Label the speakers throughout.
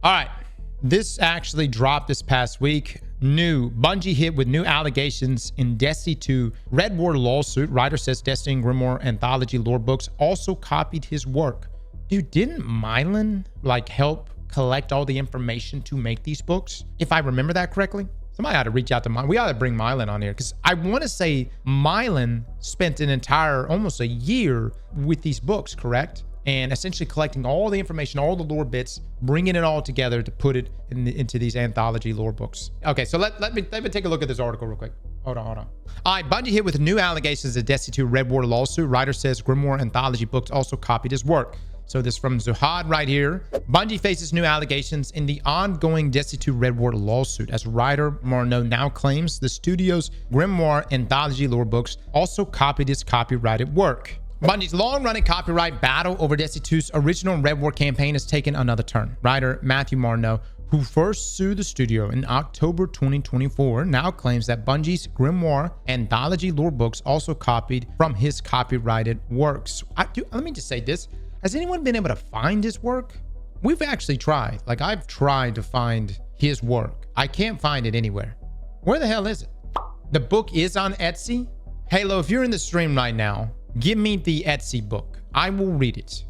Speaker 1: All right. This actually dropped this past week. New Bungie hit with new allegations in Destiny 2 Red War lawsuit. Writer says Destiny and Grimoire Anthology lore books also copied his work. Dude, didn't Mylan help collect all the information to make these books? If I remember that correctly. Somebody ought to reach out to Mylan. We ought to bring Mylan on here because I want to say Mylan spent an entire almost a year with these books, correct? And essentially collecting all the information, all the lore bits, bringing it all together to put it into these anthology lore books. Okay, so let me take a look at this article real quick. Hold on. All right, Bungie hit with new allegations of Destiny 2 Red War lawsuit. Writer says Grimoire Anthology books also copied his work. So this from Zuhad right here. Bungie faces new allegations in the ongoing Destiny 2 Red War lawsuit as writer Martineau now claims the studio's Grimoire Anthology lore books also copied his copyrighted work. Bungie's long-running copyright battle over Destiny 2's original Red War campaign has taken another turn. Writer Matthew Martineau, who first sued the studio in October 2024, now claims that Bungie's Grimoire Anthology lore books also copied from his copyrighted works. Let me just say this. Has anyone been able to find his work? We've actually tried. I've tried to find his work. I can't find it anywhere. Where the hell is it? The book is on Etsy. Halo, if you're in the stream right now, give me the Etsy book. I will read it.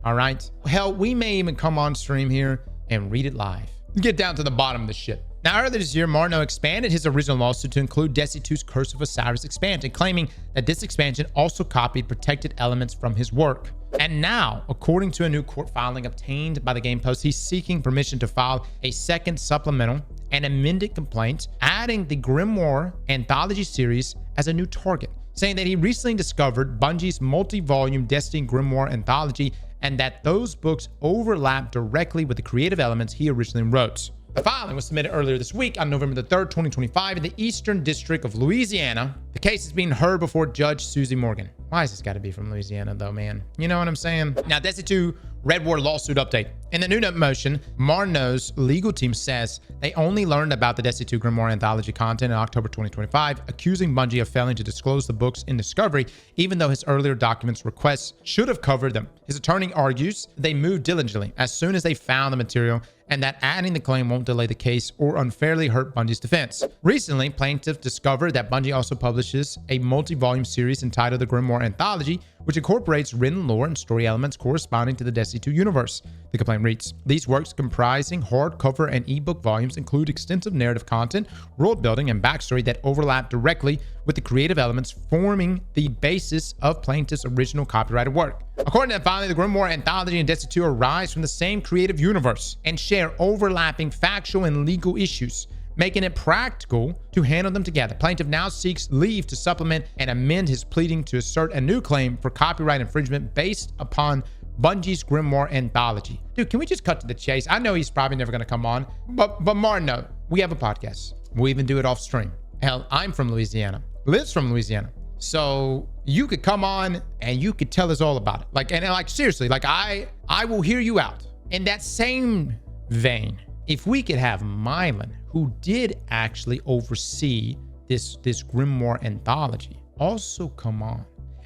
Speaker 1: All right? Hell, we may even come on stream here and read it live. Get down to the bottom of the shit. Now, earlier this year, Martineau expanded his original lawsuit to include Destiny 2's Curse of Osiris expansion, claiming that this expansion also copied protected elements from his work. And now, according to a new court filing obtained by the Game Post, he's seeking permission to file a second supplemental and amended complaint, adding the Grimoire Anthology series as a new target, saying that he recently discovered Bungie's multi-volume Destiny Grimoire Anthology and that those books overlap directly with the creative elements he originally wrote. The filing was submitted earlier this week on November the 3rd, 2025 in the Eastern District of Louisiana. The case is being heard before Judge Susie Morgan. Why has this got to be from Louisiana though, man? You know what I'm saying? Now, Destiny 2 Red War lawsuit update. In the new motion, Martineau's legal team says they only learned about the Destiny 2 Grimoire Anthology content in October 2025, accusing Bungie of failing to disclose the books in discovery, even though his earlier documents requests should have covered them. His attorney argues they moved diligently as soon as they found the material and that adding the claim won't delay the case or unfairly hurt Bungie's defense. Recently, plaintiffs discovered that Bungie also publishes a multi-volume series entitled the Grimoire Anthology, which incorporates written lore and story elements corresponding to the Destiny 2 universe. The complaint reads, these works comprising hardcover and ebook volumes include extensive narrative content, world building, and backstory that overlap directly with the creative elements forming the basis of plaintiff's original copyrighted work. According to the filing, the Grimoire Anthology and Destiny 2 arise from the same creative universe and share overlapping factual and legal issues, making it practical to handle them together. Plaintiff now seeks leave to supplement and amend his pleading to assert a new claim for copyright infringement based upon Bungie's Grimoire Anthology. Dude, can we just cut to the chase? I know he's probably never going to come on, but Martineau, we have a podcast. We'll even do it off stream. Hell, I'm from Louisiana. Liv's from Louisiana. So you could come on and you could tell us all about it. Seriously, I will hear you out. In that same vein, if we could have Mylan, who did actually oversee this Grimoire Anthology, also come on.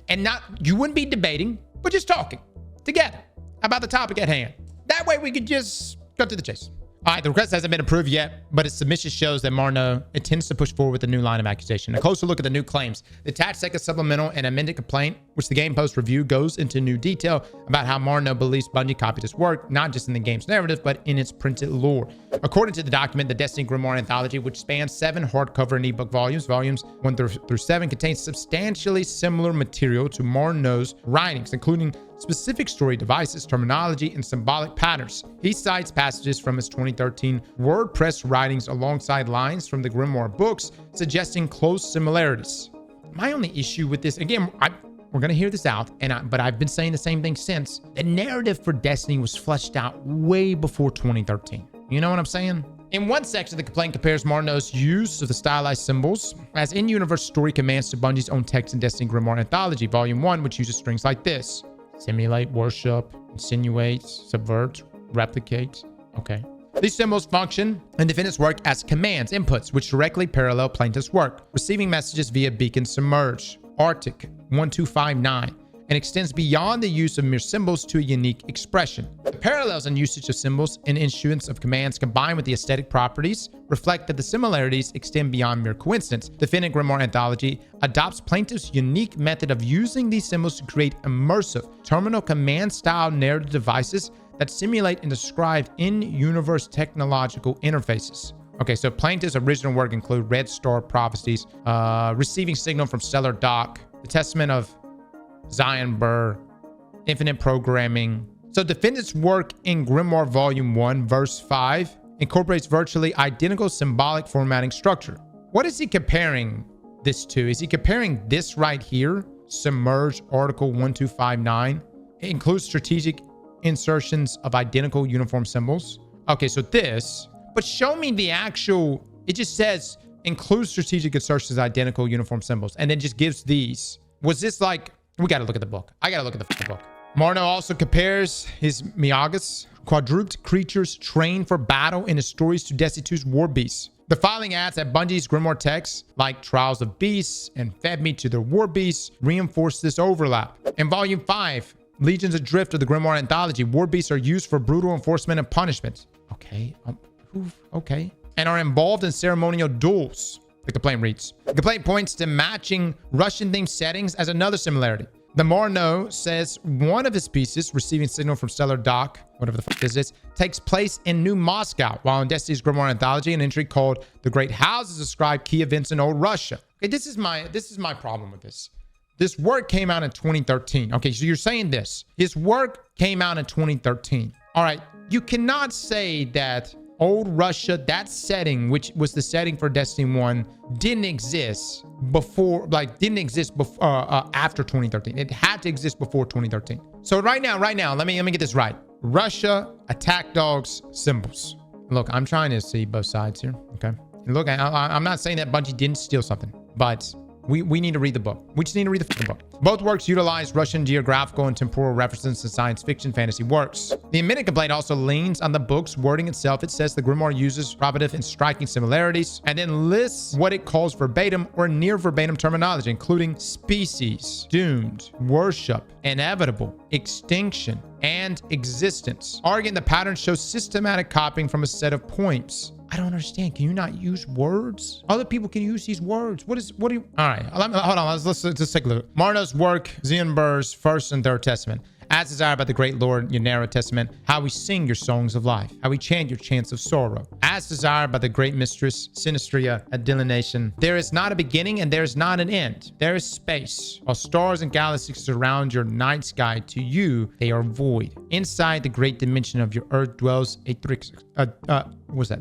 Speaker 1: And you wouldn't be debating, but just talking together about the topic at hand. That way we could just cut to the chase. All right, the request hasn't been approved yet, but its submission shows that Martineau intends to push forward with a new line of accusation. A closer look at the new claims. The attached second supplemental and amended complaint, which the Game Post review, goes into new detail about how Martineau believes Bungie copied his work, not just in the game's narrative, but in its printed lore. According to the document, the Destiny Grimoire Anthology, which spans 7 hardcover and ebook volumes, volumes 1 through 7, contains substantially similar material to Martineau's writings, including specific story devices, terminology, and symbolic patterns. He cites passages from his 2013 WordPress writings alongside lines from the Grimoire books, suggesting close similarities. My only issue with this, again, we're going to hear this out, but I've been saying the same thing since. The narrative for Destiny was fleshed out way before 2013. You know what I'm saying? In one section, the complaint compares Martineau's use of the stylized symbols as in-universe story commands to Bungie's own text in Destiny Grimoire Anthology, Volume 1, which uses strings like this. Simulate, worship, insinuate, subvert, replicate. Okay. These symbols function in defendant's work as commands, inputs, which directly parallel plaintiff's work, receiving messages via beacon submerge, Arctic 1259, and extends beyond the use of mere symbols to a unique expression. The parallels in usage of symbols and issuance of commands combined with the aesthetic properties reflect that the similarities extend beyond mere coincidence. The Defendant Grimoire Anthology adopts Plaintiff's unique method of using these symbols to create immersive, terminal command-style narrative devices that simulate and describe in-universe technological interfaces. Okay, so Plaintiff's original work include Red Star Prophecies, Receiving Signal from Stellar Dock, The Testament of Zion Burr, Infinite Programming. So Defendant's work in Grimoire Volume 1, Verse 5 incorporates virtually identical symbolic formatting structure. What is he comparing this to? Is he comparing this right here, Submerged Article 1259? It includes strategic insertions of identical uniform symbols. Okay, so this, but show me the actual, it just says includes strategic insertions of identical uniform symbols, and then just gives these. Was this like, we got to look at the book. I got to look at the book. Martineau also compares his Miagas, quadruped creatures trained for battle in his stories, to Destiny 2's War Beasts. The filing adds that Bungie's Grimoire texts, like Trials of Beasts and Fed Me to their War Beasts, reinforce this overlap. In Volume 5, Legions Adrift of the Grimoire Anthology, War Beasts are used for brutal enforcement and punishment. Okay, okay. And are involved in ceremonial duels, the complaint reads. The complaint points to matching Russian-themed settings as another similarity. The Martineau says one of his pieces, Receiving Signal from Stellar Dock, whatever the fuck this is, takes place in New Moscow, while in Destiny's Grimoire Anthology, an entry called The Great Houses describe key events in Old Russia. Okay, this is my problem with this. This work came out in 2013. Okay, so you're saying this. His work came out in 2013. All right, you cannot say that Old Russia, that setting, which was the setting for Destiny 1, didn't exist before, after 2013. It had to exist before 2013. So right now, let me get this right. Russia, attack dogs, symbols. Look, I'm trying to see both sides here, okay? And look, I'm not saying that Bungie didn't steal something, but we need to read the book. We just need to read the book. Both works utilize Russian geographical and temporal references to science fiction fantasy works. The amended complaint also leans on the book's wording itself. It says the Grimoire uses probative and striking similarities, and then lists what it calls verbatim or near verbatim terminology, including species, doomed, worship, inevitable, extinction, and existence, arguing the pattern shows systematic copying from a set of points. I don't understand. Can you not use words? Other people can use these words. What do you... All right. Hold on. Let's take a look. Martineau's work, Zion Burr's First and Third Testament. As desired by the great Lord, your narrow testament, how we sing your songs of life, how we chant your chants of sorrow. As desired by the great mistress, Sinistria, a delineation. There is not a beginning and there is not an end. There is space. While stars and galaxies surround your night sky, to you, they are void. Inside the great dimension of your earth dwells a Thrix. What's that?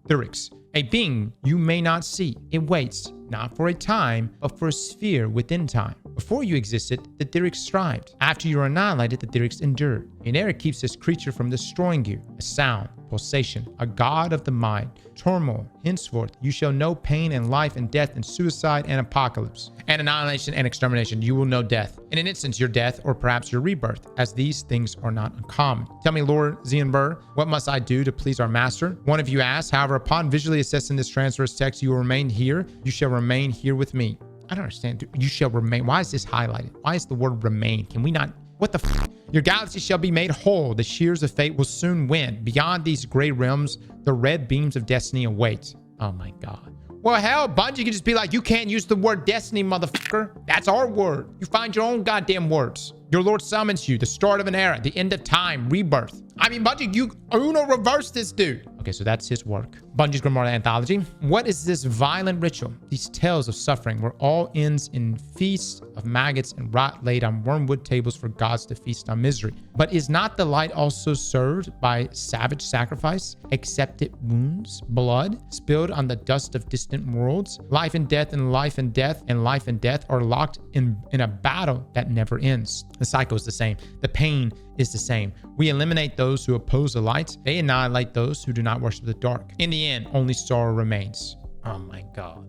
Speaker 1: Thrix. A being you may not see. It waits, not for a time, but for a sphere within time. Before you existed, the Thyrics thrived. After you were annihilated, the Thyrics endured. In air, it keeps this creature from destroying you. A sound, pulsation, a god of the mind, turmoil. Henceforth, you shall know pain and life and death and suicide and apocalypse. And annihilation and extermination. You will know death. In an instance, your death or perhaps your rebirth, as these things are not uncommon. Tell me, Lord Zion Burr, what must I do to please our master? One of you asked, however, upon visually assessing this transverse text, you will remain here. You shall remain here with me. I don't understand. You shall remain. Why is this highlighted? Why is the word remain? Can we not? What the f? Your galaxy shall be made whole. The shears of fate will soon win. Beyond these gray realms, the red beams of destiny await. Oh my God. Well, hell, Bungie can just be like, you can't use the word destiny, motherfucker. That's our word. You find your own goddamn words. Your Lord summons you, the start of an era, the end of time, rebirth. I mean, Bungie, you Uno reverse this dude. Okay, so that's his work. Bungie's Grimoire Anthology. What is this violent ritual? These tales of suffering where all ends in feasts of maggots and rot laid on wormwood tables for gods to feast on misery. But is not the light also served by savage sacrifice, accepted wounds, blood spilled on the dust of distant worlds? Life and death and life and death and life and death are locked in a battle that never ends. The cycle is the same. The pain is the same. We eliminate those who oppose the light. They annihilate those who do not worship the dark. In the end, only sorrow remains. Oh my God.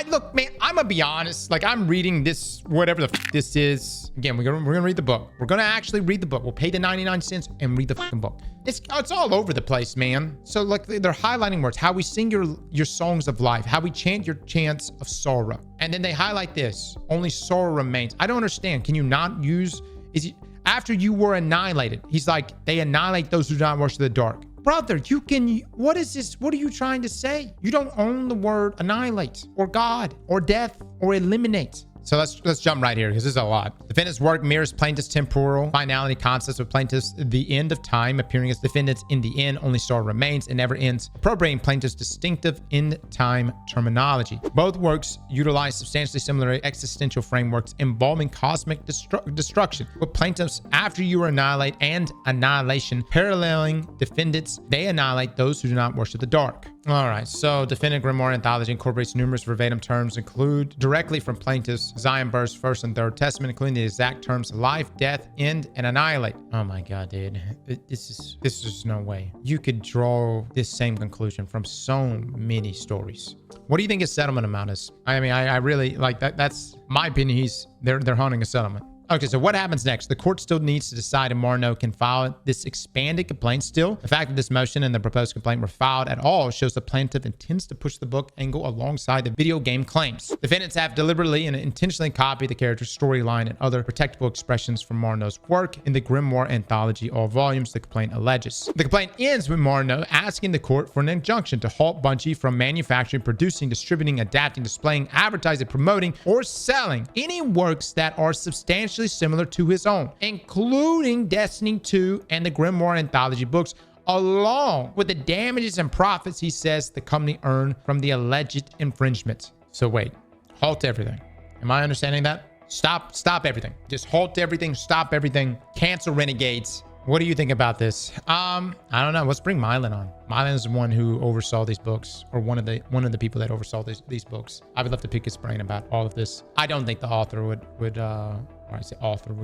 Speaker 1: Look, man, I'm gonna be honest. Like, I'm reading this, whatever the f this is. Again, we're gonna read the book. We're gonna actually read the book. We'll pay the 99 cents and read the fucking book. It's all over the place, man. So, like, they're highlighting words. How we sing your songs of life. How we chant your chants of sorrow. And then they highlight this. Only sorrow remains. I don't understand. Can you not use After you were annihilated, he's like, they annihilate those who do not worship the dark. Brother, what is this? What are you trying to say? You don't own the word annihilate or God or death or eliminate. So let's jump right here because this is a lot. Defendant's work mirrors plaintiff's temporal finality concepts, with plaintiff's the end of time appearing as defendant's in the end only star remains and never ends, appropriating plaintiff's distinctive end time terminology. Both works utilize substantially similar existential frameworks involving cosmic destruction, with plaintiff's after you annihilate and annihilation paralleling defendants. They annihilate those who do not worship the dark. All right, so Defendant Grimoire Anthology incorporates numerous verbatim terms include directly from plaintiff's Zion Burst First and Third Testament, including the exact terms life, death, end, and annihilate. Oh my God, dude. This is no way. You could draw this same conclusion from so many stories. What do you think his settlement amount is? I mean, I really like that. That's my opinion. They're hunting a settlement. Okay, so what happens next? The court still needs to decide if Martineau can file this expanded complaint still. The fact that this motion and the proposed complaint were filed at all shows the plaintiff intends to push the book angle alongside the video game claims. Defendants have deliberately and intentionally copied the character's storyline and other protectable expressions from Martineau's work in the Grimoire Anthology, all volumes, the complaint alleges. The complaint ends with Martineau asking the court for an injunction to halt Bungie from manufacturing, producing, distributing, adapting, displaying, advertising, promoting, or selling any works that are substantially similar to his own, including Destiny 2 and the Grimoire Anthology books, along with the damages and profits he says the company earned from the alleged infringement. So wait, halt everything. Am I understanding that? Stop everything. Just halt everything, stop everything, cancel Renegades. What do you think about this? I don't know. Let's bring Mylan on. Mylan is the one who oversaw these books, or one of the people that oversaw these books. I would love to pick his brain about all of this. I don't think the author would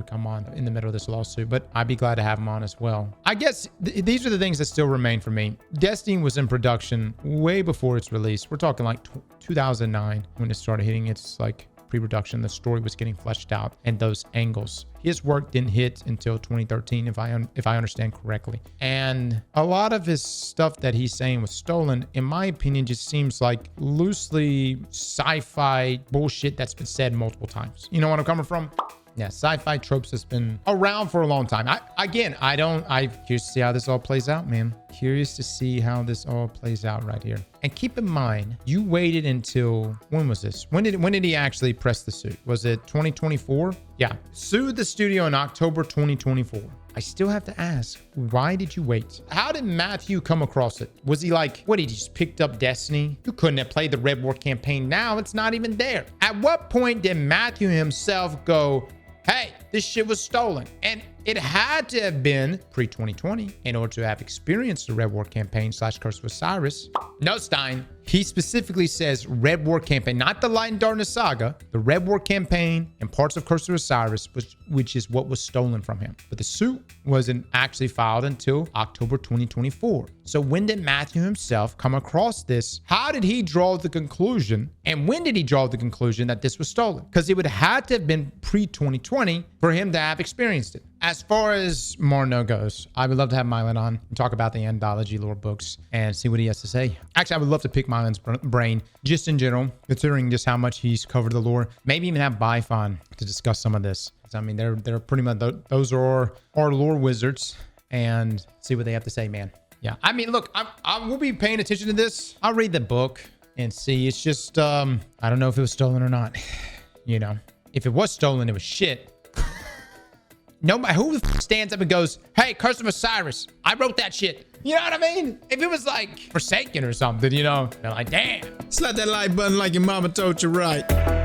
Speaker 1: come on in the middle of this lawsuit, but I'd be glad to have him on as well. I guess these are the things that still remain for me. Destiny was in production way before its release. We're talking like 2009 when it started hitting its like pre-production. The story was getting fleshed out and those angles. His work didn't hit until 2013, if I understand correctly. And a lot of his stuff that he's saying was stolen, in my opinion, just seems like loosely sci-fi bullshit that's been said multiple times. You know what I'm coming from? Yeah, sci-fi tropes has been around for a long time. I'm curious to see how this all plays out, man. Curious to see how this all plays out right here. And keep in mind, you waited until, when was this? When did he actually press the suit? Was it 2024? Yeah, sued the studio in October 2024. I still have to ask, why did you wait? How did Matthew come across it? Was he like, what, he just picked up Destiny? You couldn't have played the Red War campaign now. It's not even there. At what point did Matthew himself go, hey, this shit was stolen? And it had to have been pre-2020 in order to have experienced the Red War campaign / Curse of Osiris. No, Stein. He specifically says Red War campaign, not the Light and Darkness saga, the Red War campaign and parts of Curse of Osiris, which is what was stolen from him. But the suit wasn't actually filed until October 2024. So when did Matthew himself come across this? How did he draw the conclusion? And when did he draw the conclusion that this was stolen? Because it would have to have been pre-2020 for him to have experienced it. As far as Martineau goes, I would love to have Mylan on and talk about the anthology lore books and see what he has to say. Actually, I would love to pick Mylan's brain just in general, considering just how much he's covered the lore. Maybe even have Bifon to discuss some of this. I mean, they're pretty much, those are our lore wizards, and see what they have to say, man. Yeah, I mean, look, I will be paying attention to this. I'll read the book and see. It's just, I don't know if it was stolen or not. You know, if it was stolen, it was shit. Nobody who stands up and goes, hey, Curse of Osiris, I wrote that shit. You know what I mean? If it was like Forsaken or something, you know, they're like, damn.
Speaker 2: Slap that like button like your mama told you right.